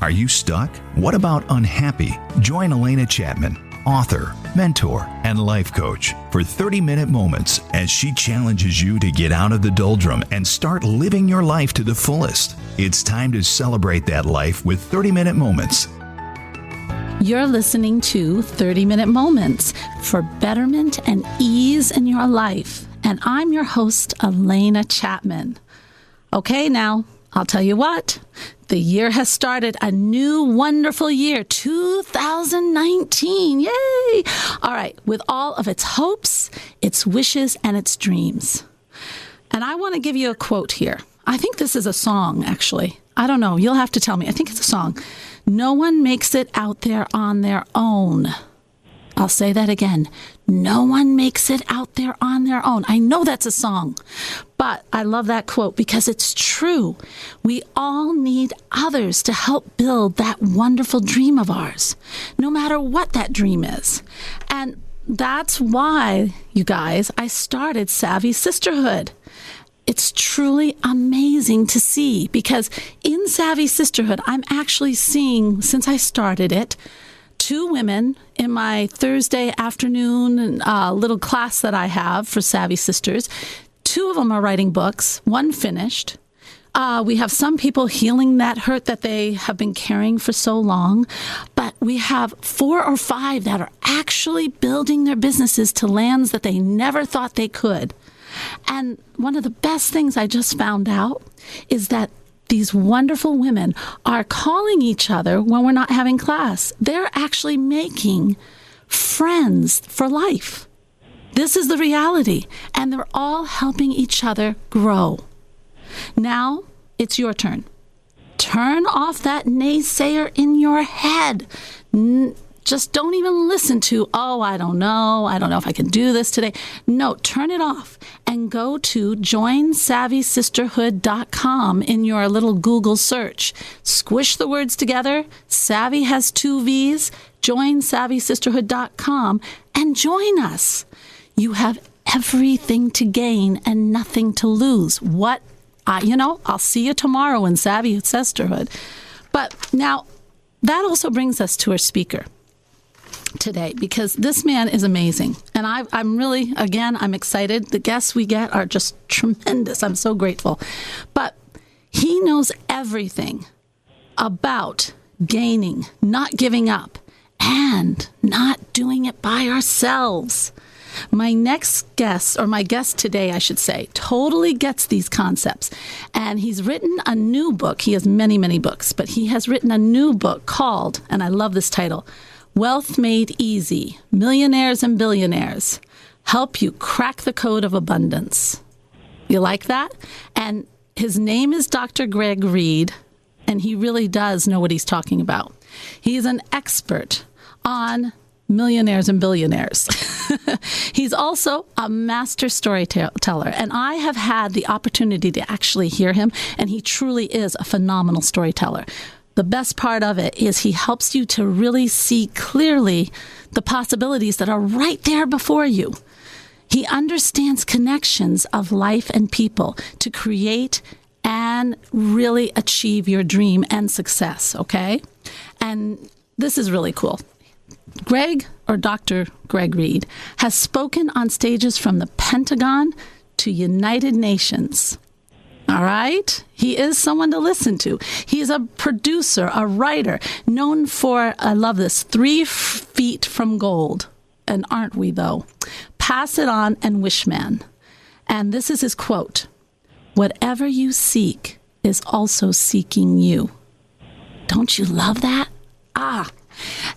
Are you stuck? What about unhappy? Join Alena Chapman, author, mentor, and life coach for 30-minute moments as she challenges you to get out of the doldrum and start living your life to the fullest. It's time to celebrate that life with 30-minute moments. You're listening to 30-Minute Moments for betterment and ease in your life. And I'm your host, Alena Chapman. Okay, now, I'll tell you what. The year has started, a new wonderful year, 2019. Yay! All right, with all of its hopes, its wishes, and its dreams. And I want to give you a quote here. I think this is a song, actually. I don't know. You'll have to tell me. I think it's a song. No one makes it out there on their own. I'll say that again. No one makes it out there on their own. I know that's a song, but I love that quote because it's true. We all need others to help build that wonderful dream of ours, no matter what that dream is. And that's why, you guys, I started Savvy Sisterhood. It's truly amazing to see because in Savvy Sisterhood, I'm actually seeing, since I started it, 2 women in my Thursday afternoon little class that I have for Savvy Sisters. 2 of them are writing books, 1 finished. We have some people healing that hurt that they have been carrying for so long. But we have 4 or 5 that are actually building their businesses to lands that they never thought they could. And one of the best things I just found out is that these wonderful women are calling each other when we're not having class. They're actually making friends for life. This is the reality. And they're all helping each other grow. Now, it's your turn. Turn off that naysayer in your head. Just don't even listen to, I don't know if I can do this today. No, turn it off and go to joinsavvysisterhood.com in your little Google search. Squish the words together. Savvy has 2 V's. Joinsavvysisterhood.com and join us. You have everything to gain and nothing to lose. I'll see you tomorrow in Savvy Sisterhood. But now that also brings us to our speaker today, because this man is amazing. And I'm really, again, I'm excited. The guests we get are just tremendous. I'm so grateful. But he knows everything about gaining, not giving up, and not doing it by ourselves. My next guest, or my guest today, I should say, totally gets these concepts. And he's written a new book. He has many, many books, but he has written a new book called, and I love this title, Wealth Made Easy, Millionaires and Billionaires Help You Crack the Code of Abundance. You like that? And his name is Dr. Greg Reed, and he really does know what he's talking about. He's an expert on millionaires and billionaires. He's also a master storyteller, and I have had the opportunity to actually hear him, and he truly is a phenomenal storyteller. The best part of it is he helps you to really see clearly the possibilities that are right there before you. He understands connections of life and people to create and really achieve your dream and success, okay? And this is really cool. Greg, or Dr. Greg Reed, has spoken on stages from the Pentagon to United Nations. All right? He is someone to listen to. He is a producer, a writer, known for, I love this, 3 feet from gold. And aren't we, though? Pass it on and wish man. And this is his quote. Whatever you seek is also seeking you. Don't you love that?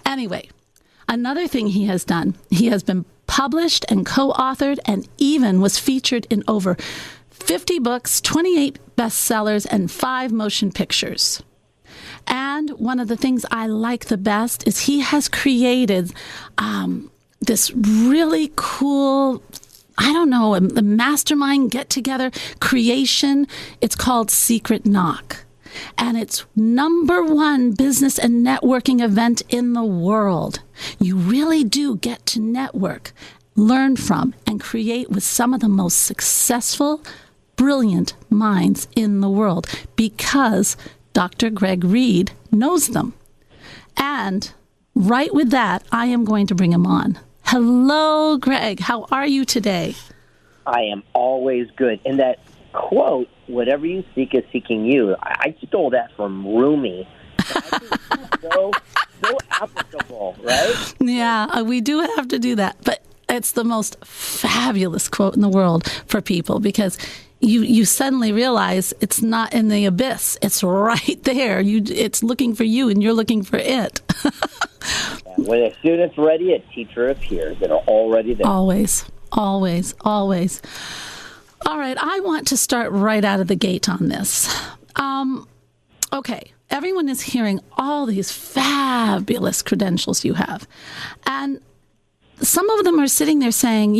Anyway, another thing he has done, he has been published and co-authored and even was featured in over 50 books, 28 bestsellers, and 5 motion pictures. And one of the things I like the best is he has created this really cool, a mastermind get-together creation. It's called Secret Knock. And it's #1 business and networking event in the world. You really do get to network, learn from, and create with some of the most successful, brilliant minds in the world because Dr. Greg Reed knows them. And right with that, I am going to bring him on. Hello, Greg. How are you today? I am always good. And that quote, whatever you seek is seeking you, I stole that from Rumi. And I think it's so applicable, right? Yeah, we do have to do that. But it's the most fabulous quote in the world for people because you suddenly realize it's not in the abyss. It's right there. It's looking for you and you're looking for it. When a student's ready, a teacher appears. They're already there. Always, always, always. All right, I want to start right out of the gate on this. Okay, everyone is hearing all these fabulous credentials you have. And some of them are sitting there saying,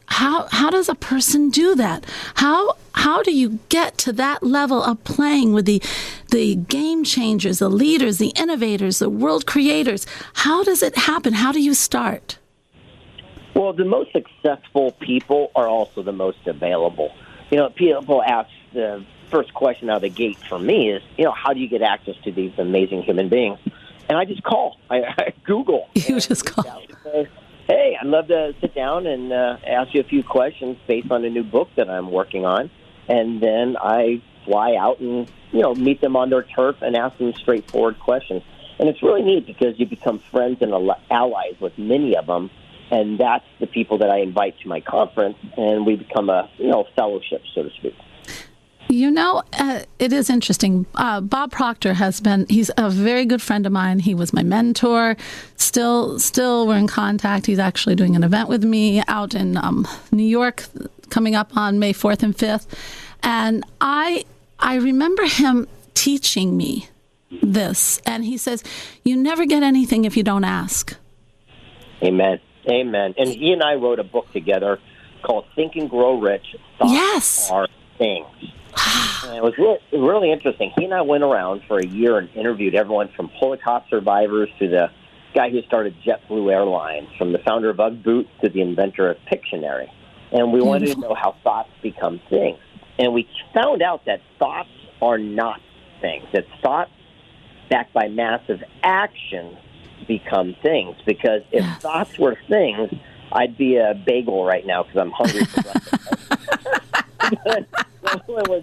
how does a person do that? How do you get to that level of playing with the game changers, the leaders, the innovators, the world creators? How does it happen? How do you start? Well, the most successful people are also the most available. People ask the first question out of the gate for me is, how do you get access to these amazing human beings? And I just call. I Google. You just call. Say, hey, I'd love to sit down and ask you a few questions based on a new book that I'm working on. And then I fly out and, meet them on their turf and ask them straightforward questions. And it's really neat because you become friends and allies with many of them. And that's the people that I invite to my conference. And we become a, fellowship, so to speak. It is interesting. Bob Proctor he's a very good friend of mine. He was my mentor. Still we're in contact. He's actually doing an event with me out in New York coming up on May 4th and 5th. And I remember him teaching me this. And he says, you never get anything if you don't ask. Amen. Amen. And he and I wrote a book together called Think and Grow Rich. Thoughts Are Things. And it was really interesting. He and I went around for a year and interviewed everyone from Holocaust survivors to the guy who started JetBlue Airlines, from the founder of UGG Boots to the inventor of Pictionary. And we wanted to know how thoughts become things. And we found out that thoughts are not things. That thoughts backed by massive action become things. Because if thoughts were things, I'd be a bagel right now because I'm hungry for breakfast. When we're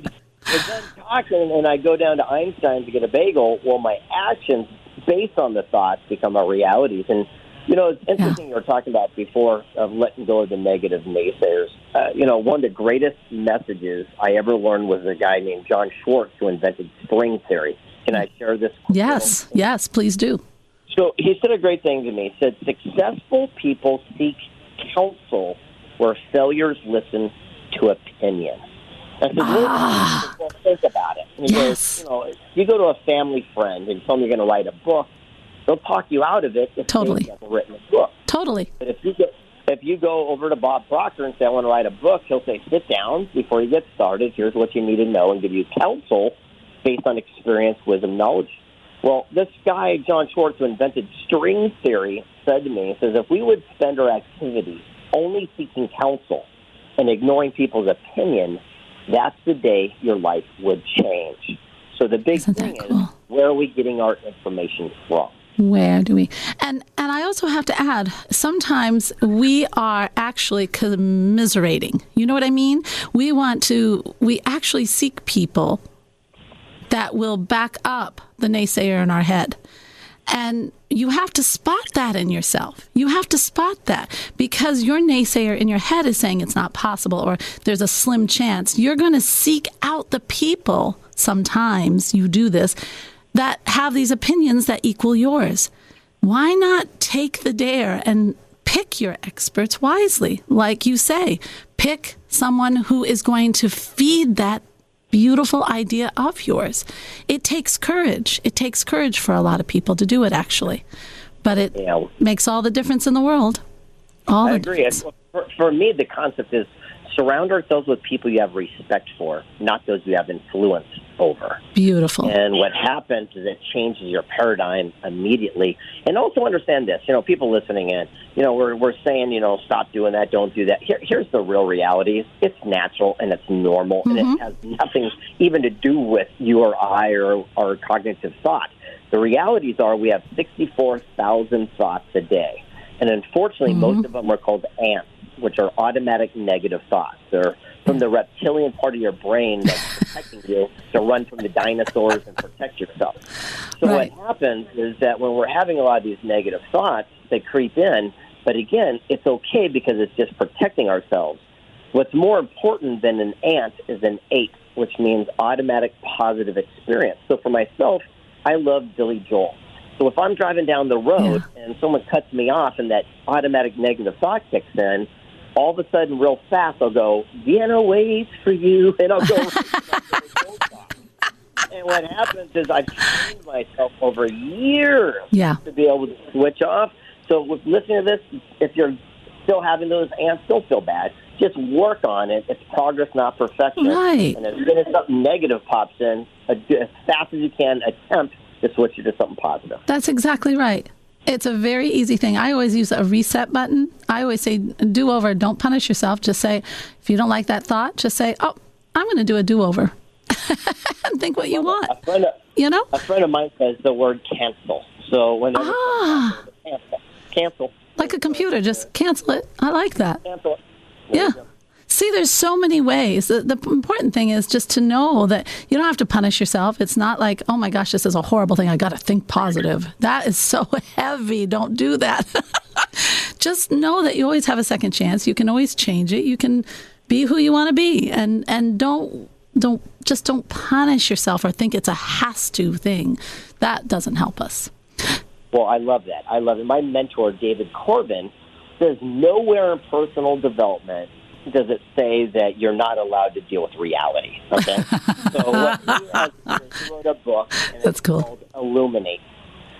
done talking and I go down to Einstein to get a bagel, well, my actions based on the thoughts become our realities. And, it's interesting you were talking about before of letting go of the negative naysayers. One of the greatest messages I ever learned was a guy named John Schwartz who invented string theory. Can I share this? Yes, please do. So he said a great thing to me. He said, successful people seek counsel where failures listen to opinion. And so think about it. Yes. You go to a family friend and tell them you're going to write a book, they'll talk you out of it if Totally. they haven't written a book. Totally. But if you go over to Bob Proctor and say, I want to write a book, he'll say, sit down before you get started. Here's what you need to know and give you counsel based on experience, wisdom, knowledge. Well, this guy, John Schwartz, who invented string theory, said to me, he says, if we would spend our activities only seeking counsel and ignoring people's opinion, that's the day your life would change. So the big thing is, where are we getting our information from? Where do we? And I also have to add, sometimes we are actually commiserating. You know what I mean? We actually seek people that will back up the naysayer in our head. And you have to spot that in yourself. You have to spot that because your naysayer in your head is saying it's not possible or there's a slim chance. You're going to seek out the people, sometimes you do this, that have these opinions that equal yours. Why not take the dare and pick your experts wisely? Like you say, pick someone who is going to feed that beautiful idea of yours. It takes courage. It takes courage for a lot of people to do it, actually. But it makes all the difference in the world. I agree. For me, the concept is surround ourselves with people you have respect for, not those you have influence over. Beautiful. And what happens is it changes your paradigm immediately. And also understand this, people listening in, we're saying, stop doing that, don't do that. Here's the real reality. It's natural and it's normal, and it has nothing even to do with you or I or our cognitive thought. The realities are we have 64,000 thoughts a day. And unfortunately, most of them are called ants, which are automatic negative thoughts. They're from the reptilian part of your brain that's protecting you to run from the dinosaurs and protect yourself. So what happens is that when we're having a lot of these negative thoughts, they creep in. But again, it's okay because it's just protecting ourselves. What's more important than an ant is an ape, which means automatic positive experience. So for myself, I love Billy Joel. So if I'm driving down the road and someone cuts me off and that automatic negative thought kicks in, all of a sudden, real fast, I'll go, Vienna waits for you, and I'll go And what happens is I've trained myself over years to be able to switch off. So with listening to this, if you're still having those ants, don't feel bad. Just work on it. It's progress, not perfection. Right. And as soon as something negative pops in, as fast as you can, attempt to switch it to something positive. That's exactly right. It's a very easy thing. I always use a reset button. I always say do-over. Don't punish yourself. Just say, if you don't like that thought, just say, oh, I'm going to do a do-over. And think what you want. A friend of mine says the word cancel. So whenever cancel. Like a computer, just cancel it. I like that. Cancel it. Yeah. See, there's so many ways. The important thing is just to know that you don't have to punish yourself. It's not like, oh my gosh, this is a horrible thing. I got to think positive. That is so heavy. Don't do that. Just know that you always have a second chance. You can always change it. You can be who you want to be, and don't punish yourself or think it's a has to thing. That doesn't help us. Well, I love that. I love it. My mentor, David Corbin, says nowhere in personal development does it say that you're not allowed to deal with reality. Okay, so what he wrote a book, and it's called Illuminate,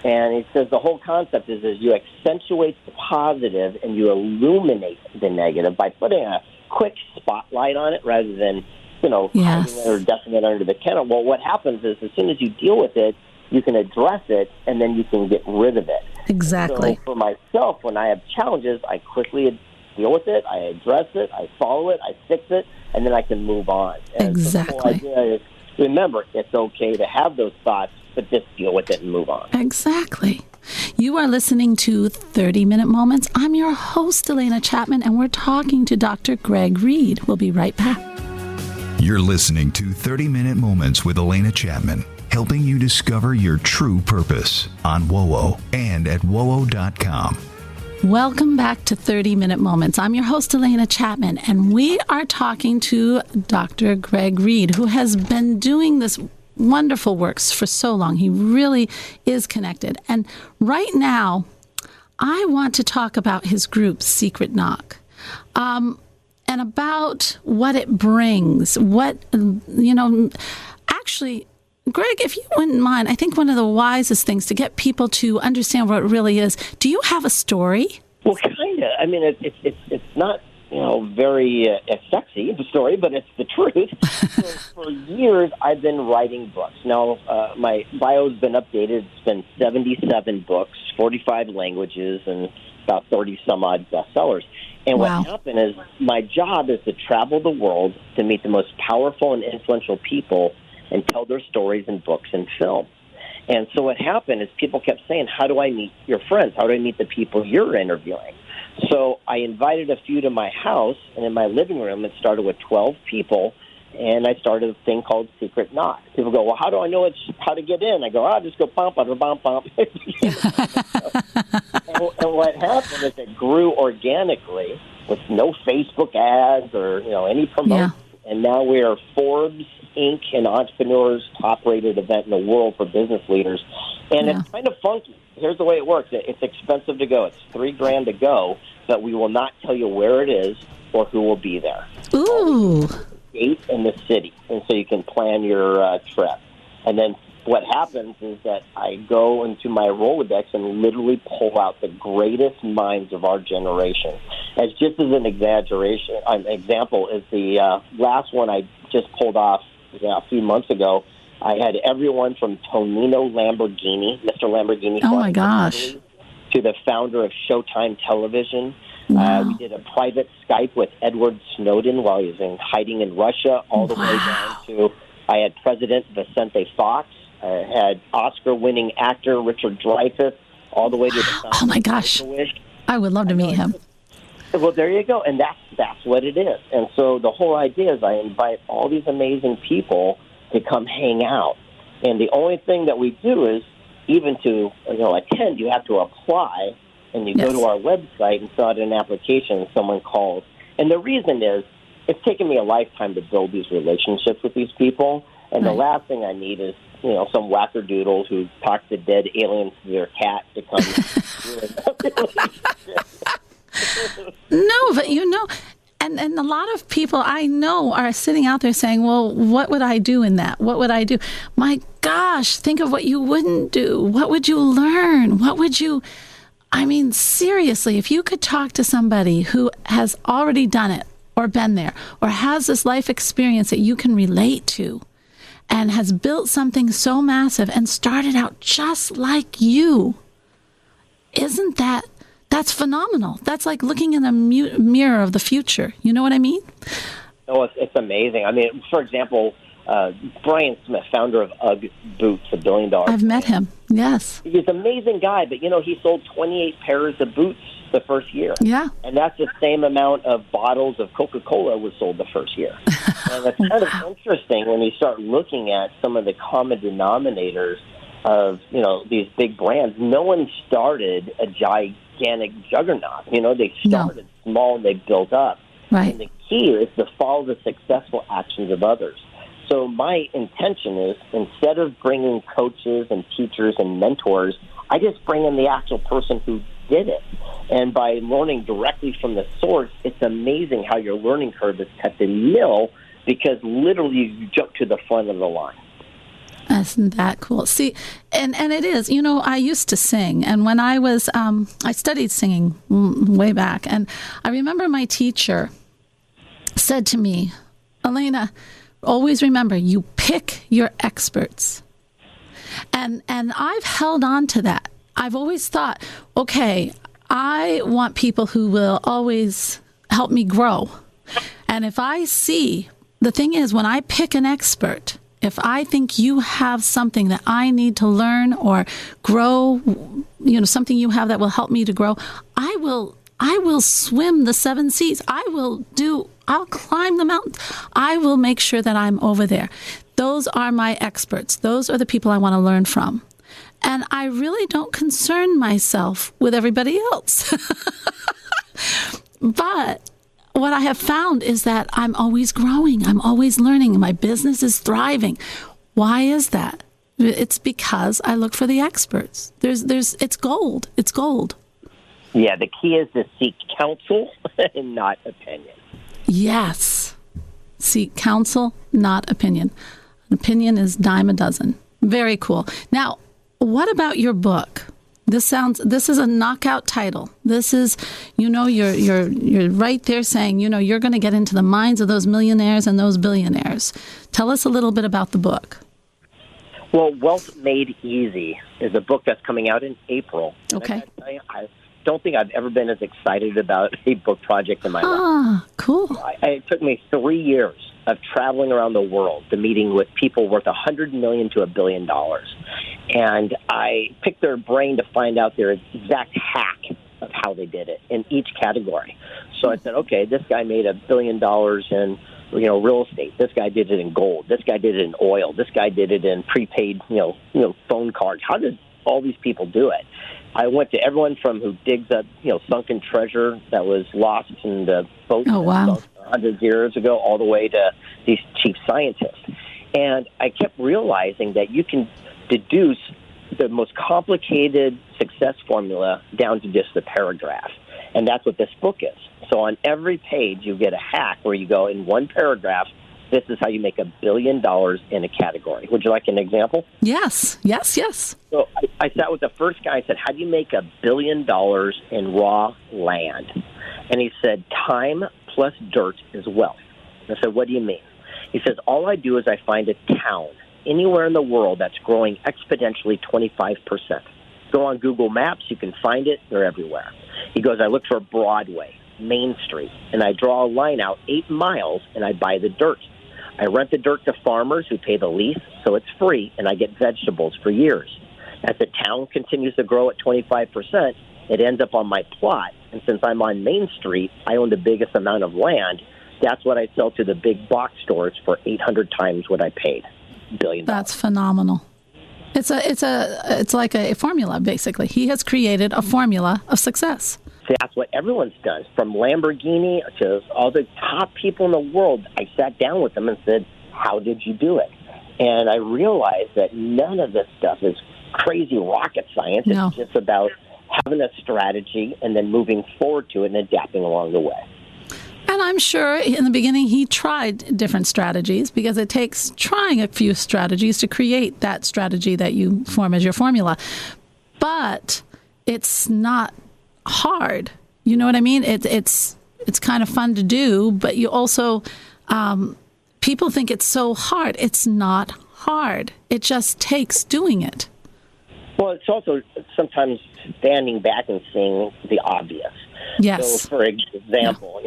and he says the whole concept is you accentuate the positive and you illuminate the negative by putting a quick spotlight on it rather than hiding it or ducking it under the kennel. Well, what happens is as soon as you deal with it, you can address it and then you can get rid of it. Exactly. So for myself, when I have challenges, I quickly deal with it, I address it, I follow it, I fix it, and then I can move on. And exactly. The whole idea is, remember, it's okay to have those thoughts, but just deal with it and move on. Exactly. You are listening to 30-Minute Moments. I'm your host, Alena Chapman, and we're talking to Dr. Greg Reed. We'll be right back. You're listening to 30-Minute Moments with Alena Chapman, helping you discover your true purpose on WOWO and at WOWO.com. Welcome back to 30-Minute Moments. I'm your host, Alena Chapman, and we are talking to Dr. Greg Reed, who has been doing this wonderful work for so long. He really is connected. And right now, I want to talk about his group, Secret Knock, and about what it brings. Actually, Greg, if you wouldn't mind, I think one of the wisest things to get people to understand what it really is, do you have a story? Well, kind of. I mean, it's not, very sexy, the story, but it's the truth. So for years, I've been writing books. Now, my bio's been updated. It's been 77 books, 45 languages, and about 30-some-odd bestsellers. And what happened is my job is to travel the world to meet the most powerful and influential people and tell their stories in books and film. And so what happened is people kept saying, how do I meet your friends? How do I meet the people you're interviewing? So I invited a few to my house, and in my living room, it started with 12 people, and I started a thing called Secret Knock. People go, well, how do I know how to get in? I go, just go bump, bump, bump, bump. And what happened is it grew organically with no Facebook ads or, any promotion. Yeah. And now we are Forbes Inc. and Entrepreneur's top-rated event in the world for business leaders. And it's kind of funky. Here's the way it works. It's expensive to go. It's $3,000 to go, but we will not tell you where it is or who will be there. Ooh. The date and the city, and so you can plan your trip. And then what happens is that I go into my Rolodex and literally pull out the greatest minds of our generation. as just as an example is the last one I just pulled off a few months ago. I had everyone from Tonino Lamborghini, Mr. Lamborghini, oh my gosh, to the founder of Showtime Television. Wow. We did a private Skype with Edward Snowden while he was hiding in Russia, all the way down to I had President Vicente Fox. I had Oscar-winning actor Richard Dreyfuss, all the way to the founder. Oh my gosh, I would love to meet him. Well, there you go, and that's what it is. And so the whole idea is I invite all these amazing people to come hang out. And the only thing that we do is, even to attend, you have to apply, and you go to our website and fill out an application, and someone calls. And the reason is, it's taken me a lifetime to build these relationships with these people, and the last thing I need is some wackadoodle who talks to dead aliens to their cat to come. No, but and a lot of people I know are sitting out there saying, well, what would I do in that? What would I do? My gosh, think of what you wouldn't do. What would you learn? Seriously, if you could talk to somebody who has already done it or been there or has this life experience that you can relate to and has built something so massive and started out just like you, that's phenomenal. That's like looking in a mirror of the future. You know what I mean? Oh, it's amazing. I mean, for example, Brian Smith, founder of UGG Boots, $1 billion. I've met him, yes. He's an amazing guy, but, he sold 28 pairs of boots the first year. Yeah. And that's the same amount of bottles of Coca-Cola was sold the first year. And it's kind of interesting when you start looking at some of the common denominators of, these big brands. No one started a gigantic juggernaut. They started small and they built up. Right. And the key is to follow the successful actions of others. So my intention is, instead of bringing coaches and teachers and mentors, I just bring in the actual person who did it. And by learning directly from the source, it's amazing how your learning curve is cut to nil, because literally you jump to the front of the line. Isn't that cool? See, and it is. I used to sing, and when I was, I studied singing way back, and I remember my teacher said to me, Alena, always remember, you pick your experts. And I've held on to that. I've always thought, okay, I want people who will always help me grow. And if I see, the thing is, when I pick an expert, if I think you have something that I need to learn or grow, something you have that will help me to grow, I will swim the 7 seas. I'll climb the mountains. I will make sure that I'm over there. Those are my experts. Those are the people I want to learn from. And I really don't concern myself with everybody else. But what I have found is that I'm always growing. I'm always learning. My business is thriving. Why is that? It's because I look for the experts. It's gold. It's gold. Yeah, the key is to seek counsel and not opinion. Yes. Seek counsel, not opinion. An opinion is dime a dozen. Very cool. Now, what about your book? This is a knockout title. This is, you're right there saying, you're going to get into the minds of those millionaires and those billionaires. Tell us a little bit about the book. Well, Wealth Made Easy is a book that's coming out in April. Okay. I don't think I've ever been as excited about a book project in my life. Ah, cool. It took me 3 years of traveling around the world to meeting with people worth $100 million to $1 billion. And I picked their brain to find out their exact hack of how they did it in each category. So I said, okay, this guy made $1 billion in real estate. This guy did it in gold. This guy did it in oil. This guy did it in prepaid, phone cards. How did all these people do it? I went to everyone from who digs up, sunken treasure that was lost in the boat 100 years ago, all the way to these chief scientists. And I kept realizing that you can deduce the most complicated success formula down to just a paragraph. And that's what this book is. So on every page, you get a hack where you go, in one paragraph, this is how you make $1 billion in a category. Would you like an example? Yes. So I sat with the first guy. I said, how do you make $1 billion in raw land? And he said, time plus dirt is wealth. I said, what do you mean? He says, all I do is I find a town anywhere in the world that's growing exponentially 25%. Go on Google Maps, you can find it. They're everywhere. He goes, I look for Broadway, Main Street, and I draw a line out 8 miles, and I buy the dirt. I rent the dirt to farmers who pay the lease, so it's free, and I get vegetables for years. As the town continues to grow at 25%, it ends up on my plot. And since I'm on Main Street, I own the biggest amount of land. That's what I sell to the big box stores for 800 times what I paid. $1 billion. That's phenomenal. It's like a formula, basically. He has created a formula of success. See, that's what everyone's done, from Lamborghini to all the top people in the world. I sat down with them and said, how did you do it? And I realized that none of this stuff is crazy rocket science. No. It's just about having a strategy and then moving forward to it and adapting along the way. And I'm sure in the beginning he tried different strategies, because it takes trying a few strategies to create that strategy that you form as your formula. But it's not hard. You know what I mean? It's kind of fun to do, but you also, people think it's so hard. It's not hard. It just takes doing it. Well, it's also sometimes standing back and seeing the obvious. Yes. So, for example,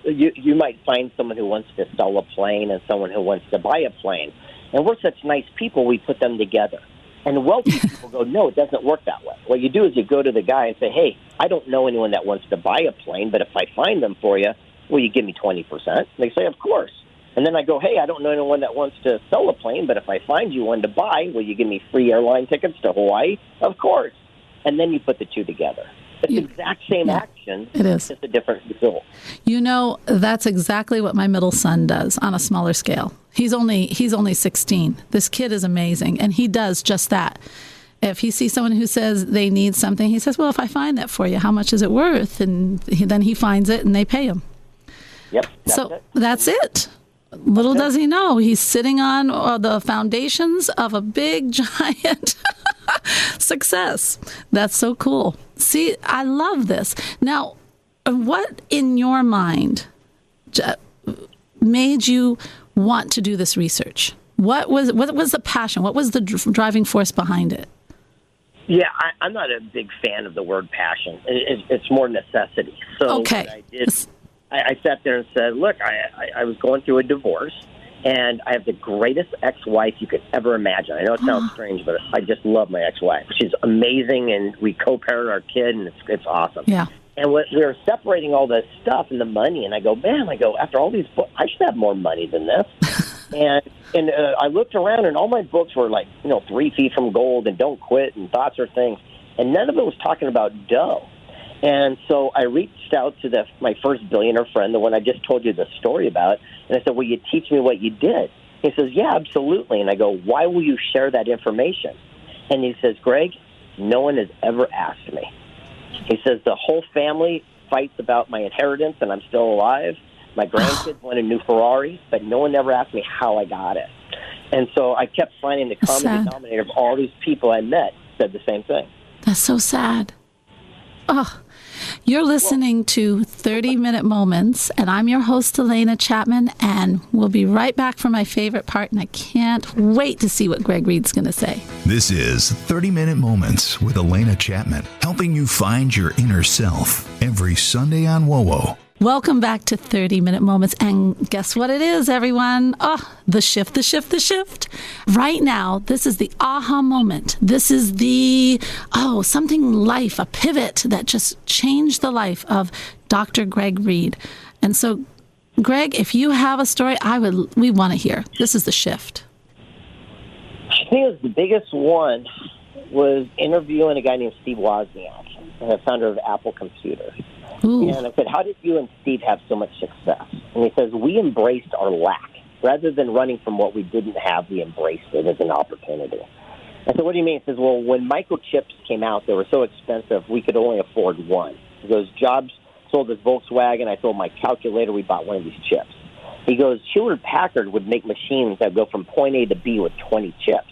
you might find someone who wants to sell a plane and someone who wants to buy a plane. And we're such nice people, we put them together. And wealthy people go, no, it doesn't work that way. What you do is you go to the guy and say, hey, I don't know anyone that wants to buy a plane, but if I find them for you, will you give me 20%? They say, of course. And then I go, hey, I don't know anyone that wants to sell a plane, but if I find you one to buy, will you give me free airline tickets to Hawaii? Of course. And then you put the two together. It's the exact same action. It is. Just a different result. You know, that's exactly what my middle son does on a smaller scale. He's only 16. This kid is amazing, and he does just that. If he sees someone who says they need something, he says, well, if I find that for you, how much is it worth? And then he finds it, and they pay him. Yep. That's it. Little does he know, he's sitting on the foundations of a big, giant success. That's so cool. See, I love this. Now, what in your mind made you want to do this research? What was the passion? What was the driving force behind it? Yeah, I'm not a big fan of the word passion. It's more necessity. So okay. What I did, I sat there and said, look, I was going through a divorce, and I have the greatest ex-wife you could ever imagine. I know it sounds strange, but I just love my ex-wife. She's amazing, and we co-parent our kid, and it's awesome. Yeah. And we were separating all this stuff and the money, and I go, after all these books, I should have more money than this. and I looked around, and all my books were like, 3 Feet from Gold and Don't Quit and Thoughts Are Things, and none of it was talking about dough. And so I reached out to my first billionaire friend, the one I just told you the story about, and I said, will you teach me what you did? He says, yeah, absolutely. And I go, why will you share that information? And he says, Greg, no one has ever asked me. He says, the whole family fights about my inheritance, and I'm still alive. My grandkids want a new Ferrari, but no one ever asked me how I got it. And so I kept finding the common denominator of all these people I met said the same thing. That's so sad. Oh, you're listening to 30-Minute Moments, and I'm your host, Alena Chapman, and we'll be right back for my favorite part, and I can't wait to see what Greg Reed's going to say. This is 30-Minute Moments with Alena Chapman, helping you find your inner self every Sunday on WOWO. Welcome back to 30-Minute Moments. And guess what it is, everyone? Oh, the shift. Right now, this is the aha moment. This is the, a pivot that just changed the life of Dr. Greg Reed. And so, Greg, if you have a story, we want to hear. This is the shift. I think it was the biggest one was interviewing a guy named Steve Wozniak, the founder of Apple Computer. Ooh. And I said, how did you and Steve have so much success? And he says, we embraced our lack. Rather than running from what we didn't have, we embraced it as an opportunity. I said, what do you mean? He says, well, when microchips came out, they were so expensive, we could only afford one. He goes, Jobs sold his Volkswagen, I sold my calculator, we bought one of these chips. He goes, Hewlett-Packard would make machines that go from point A to B with 20 chips.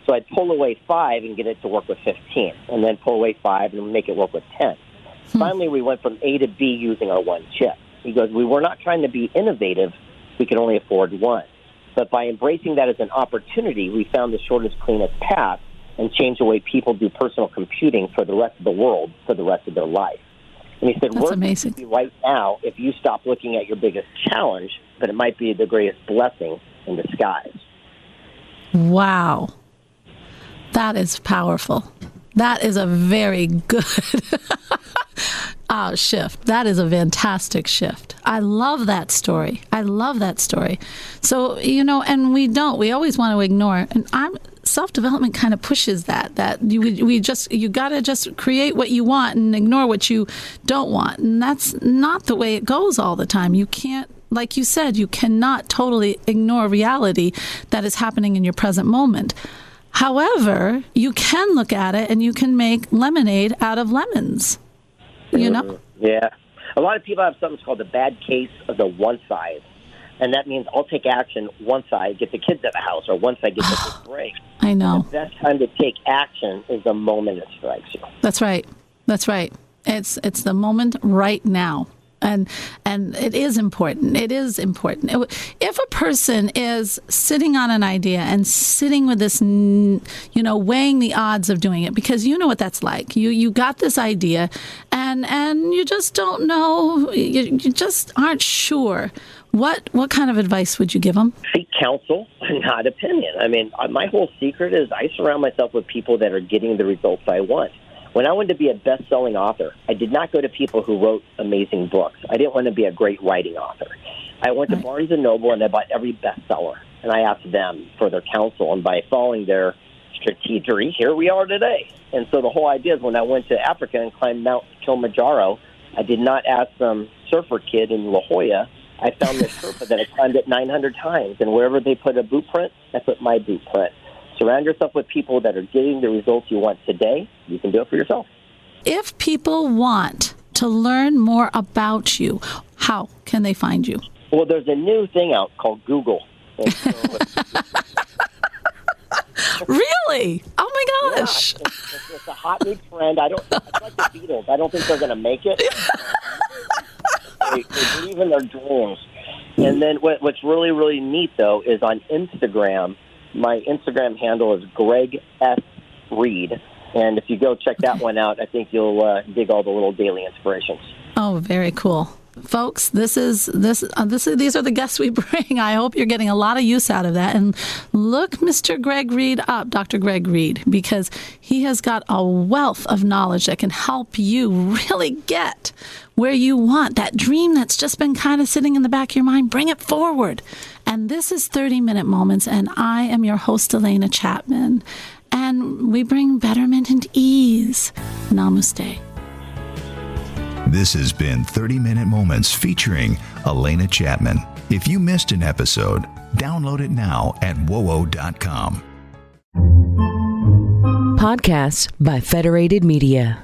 So I'd pull away 5 and get it to work with 15, and then pull away 5 and make it work with 10. Finally, we went from A to B using our one chip. He goes, we were not trying to be innovative. We could only afford one. But by embracing that as an opportunity, we found the shortest, cleanest path and changed the way people do personal computing for the rest of the world for the rest of their life. And he said, that's amazing. Right now, if you stop looking at your biggest challenge, but it might be the greatest blessing in disguise. Wow. That is powerful. That is a very good shift. That is a fantastic shift. I love that story. So, and we always want to ignore, and self-development kind of pushes that you got to just create what you want and ignore what you don't want. And that's not the way it goes all the time. You can't, like you said, you cannot totally ignore reality that is happening in your present moment. However, you can look at it and you can make lemonade out of lemons, Yeah. A lot of people have something called the bad case of the one side. And that means I'll take action once I get the kids at the house or once I get the big break. I know. And the best time to take action is the moment it strikes you. That's right. It's the moment right now. And it is important. If a person is sitting on an idea and sitting with this, weighing the odds of doing it, because you know what that's like. You got this idea and you just don't know, you just aren't sure. What kind of advice would you give them? Seek counsel, not opinion. I mean, my whole secret is I surround myself with people that are getting the results I want. When I wanted to be a best-selling author, I did not go to people who wrote amazing books. I didn't want to be a great writing author. I went to Barnes & Noble, and I bought every bestseller, and I asked them for their counsel. And by following their strategy, here we are today. And so the whole idea is when I went to Africa and climbed Mount Kilimanjaro, I did not ask some surfer kid in La Jolla. I found this Sherpa that had climbed it 900 times, and wherever they put a boot print, I put my boot print. Surround yourself with people that are getting the results you want today. You can do it for yourself. If people want to learn more about you, how can they find you? Well, there's a new thing out called Google. Really? Oh, my gosh. Yeah, it's a hot new trend. It's like the Beatles. I don't think they're going to make it. They believe in their dreams. And then what's really, really neat, though, is on Instagram, my Instagram handle is Greg S. Reed. And if you go check that one out, I think you'll dig all the little daily inspirations. Oh, very cool. Folks, these are the guests we bring. I hope you're getting a lot of use out of that. And look Mr. Greg Reed up, Dr. Greg Reed, because he has got a wealth of knowledge that can help you really get where you want. That dream that's just been kind of sitting in the back of your mind, bring it forward. And this is 30-Minute Moments, and I am your host, Alena Chapman. And we bring betterment and ease. Namaste. This has been 30-Minute Moments featuring Alena Chapman. If you missed an episode, download it now at wowo.com. Podcasts by Federated Media.